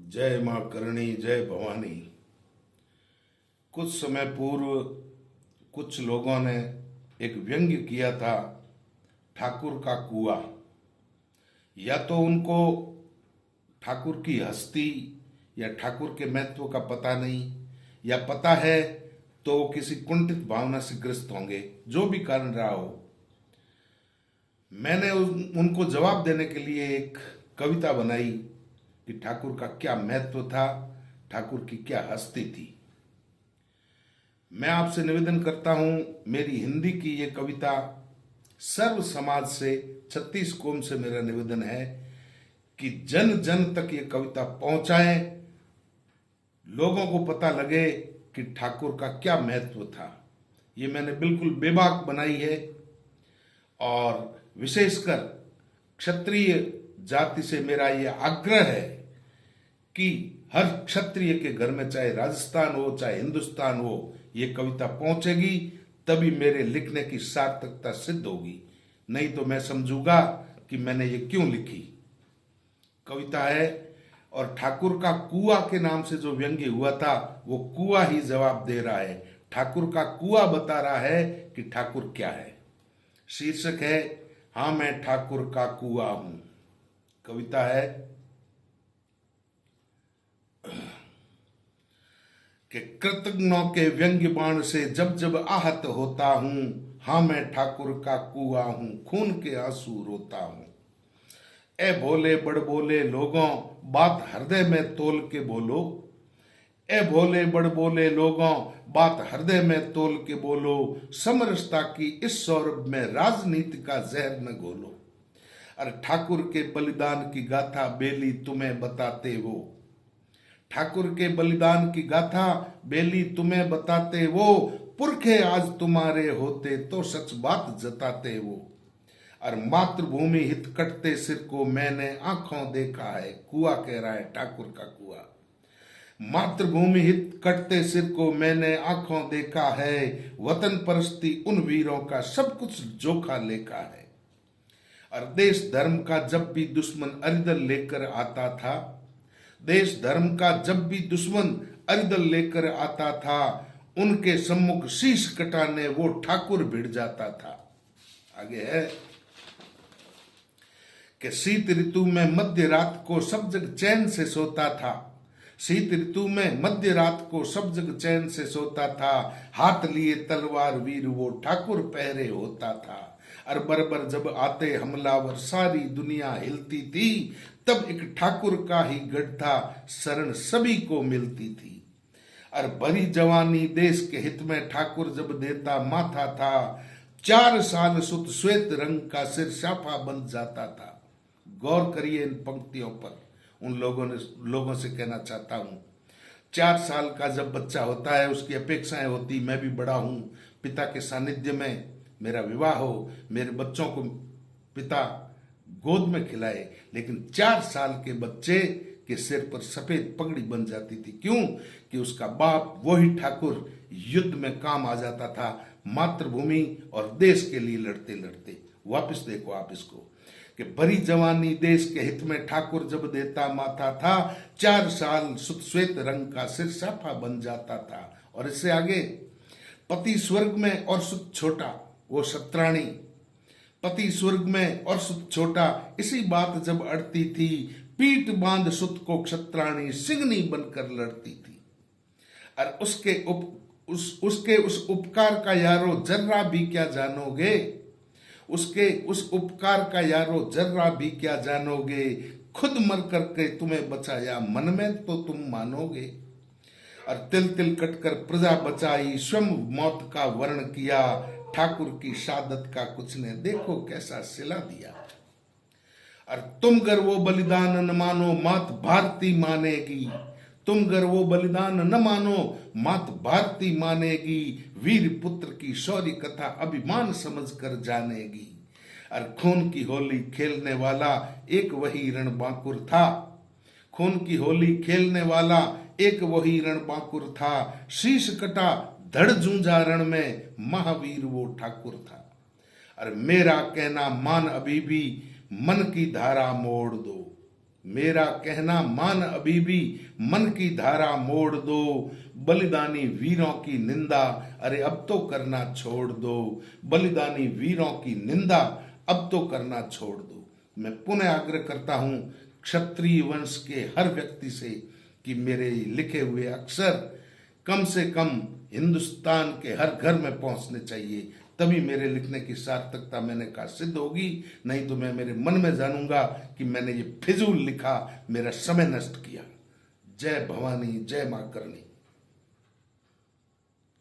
जय माँ करणी, जय भवानी। कुछ समय पूर्व कुछ लोगों ने एक व्यंग्य किया था, ठाकुर का कुआं। या तो उनको ठाकुर की हस्ती या ठाकुर के महत्व का पता नहीं, या पता है तो वो किसी कुंठित भावना से ग्रस्त होंगे, जो भी कारण रहा हो। मैंने उनको जवाब देने के लिए एक कविता बनाई कि ठाकुर का क्या महत्व था, ठाकुर की क्या हस्ती थी। मैं आपसे निवेदन करता हूं, मेरी हिंदी की ये कविता सर्व समाज से, 36 कौम से मेरा निवेदन है कि जन जन तक ये कविता पहुंचाएं, लोगों को पता लगे कि ठाकुर का क्या महत्व था। ये मैंने बिल्कुल बेबाक बनाई है और विशेषकर क्षत्रिय जाति से मेरा ये आग्रह है कि हर क्षत्रिय के घर में, चाहे राजस्थान हो चाहे हिंदुस्तान हो, ये कविता पहुंचेगी, तभी मेरे लिखने की सार्थकता सिद्ध होगी। नहीं तो मैं समझूंगा कि मैंने ये क्यों लिखी। कविता है और ठाकुर का कुआं के नाम से जो व्यंग्य हुआ था, वो कुआं ही जवाब दे रहा है। ठाकुर का कुआं बता रहा है कि ठाकुर क्या है। शीर्षक है, हाँ मैं ठाकुर का कुआं हूं। कविता है कि कृतज्ञों के व्यंग्य बाण से जब जब आहत होता हूं, हाँ मैं ठाकुर का कुआं हूं, खून के आंसू रोता हूं। ए भोले बड़ बोले लोगों, बात हृदय में तोल के बोलो। ए भोले बड़ बोले लोगों, बात हृदय में तोल के बोलो। समरसता की इस सौरभ में राजनीति का जहर न घोलो। अरे ठाकुर के बलिदान की गाथा बेली तुम्हें बताते वो। ठाकुर के बलिदान की गाथा बेली तुम्हें बताते वो। पुरखे आज तुम्हारे होते तो सच बात जताते वो। और मातृभूमि हित कटते सिर को मैंने आंखों देखा है। कुआं कह रहा है, ठाकुर का कुआं। मातृभूमि हित कटते सिर को मैंने आंखों देखा है। वतन परस्ती उन वीरों का सब कुछ जोखा लेखा है। और देश धर्म का जब भी दुश्मन अरिदल लेकर आता था, देश धर्म का जब भी दुश्मन अरिदल लेकर आता था, उनके सम्मुख शीश कटाने वो ठाकुर भिड़ जाता था। आगे है कि शीत ऋतु में मध्य रात को सब जग चैन से सोता था। शीत ऋतु में मध्य रात को सब जग चैन से सोता था। हाथ लिए तलवार वीर वो ठाकुर पहरे होता था। और बरबर जब आते हमलावर सारी दुनिया हिलती थी। तब एक ठाकुर का ही गढ़ था, शरण सभी को मिलती थी। और भरी जवानी देश के हित में ठाकुर जब देता माथा था। 4 साल सुत श्वेत रंग का सिर शाफा बन जाता था। गौर करिए इन पंक्तियों पर। उन लोगों से कहना चाहता हूं, 4 साल का जब बच्चा होता है, उसकी अपेक्षाएं होती, मैं भी बड़ा हूं, पिता के सानिध्य में मेरा विवाह हो, मेरे बच्चों को पिता गोद में खिलाए। लेकिन 4 साल के बच्चे के सिर पर सफेद पगड़ी बन जाती थी। क्यों? कि उसका बाप वही ठाकुर युद्ध में काम आ जाता था, मातृभूमि और देश के लिए लड़ते लड़ते। वापस देखो आप इसको कि भरी जवानी देश के हित में ठाकुर जब देता माथा था। 4 साल सुत श्वेत रंग का सिर साफा बन जाता था। और इससे आगे, पति स्वर्ग में और सुत छोटा, वो शत्राणी। पति स्वर्ग में और सुत छोटा, इसी बात जब अड़ती थी। पीठ बांध सुत को क्षत्राणी सिंगनी बनकर लड़ती थी। और उसके उस उपकार का यारो जर्रा भी क्या जानोगे। उसके उस उपकार का यारो जर्रा भी क्या जानोगे। खुद मर करके तुम्हें बचाया, मन में तो तुम मानोगे। और तिल तिल कटकर प्रजा बचाई, स्वयं मौत का वर्ण किया। ठाकुर की शहादत का कुछ ने देखो कैसा सिला दिया। और तुम गर वो बलिदान न मानो, मात भारती मानेगी। तुम गर वो बलिदान न मानो, मात भारती मानेगी। वीर पुत्र की शौर्य कथा अभिमान समझ कर जानेगी। और खून की होली खेलने वाला एक वही रणबांकुर था। खून की होली खेलने वाला एक वही रणबांकुर था। शीश कटा धड़ जूझा रण में, महावीर वो ठाकुर था। और मेरा कहना मान अभी भी, मन की धारा मोड़ दो। मेरा कहना मान अभी भी, मन की धारा मोड़ दो, बलिदानी वीरों की निंदा अरे अब तो करना छोड़ दो, बलिदानी वीरों की निंदा अब तो करना छोड़ दो। मैं पुनः आग्रह करता हूं क्षत्रिय वंश के हर व्यक्ति से कि मेरे लिखे हुए अक्षर कम से कम हिंदुस्तान के हर घर में पहुंचने चाहिए, तभी मेरे लिखने की सार्थकता मैंने कहा सिद्ध होगी। नहीं तो मैं मेरे मन में जानूंगा कि मैंने ये फिजूल लिखा, मेरा समय नष्ट किया। जय भवानी, जय मां करणी।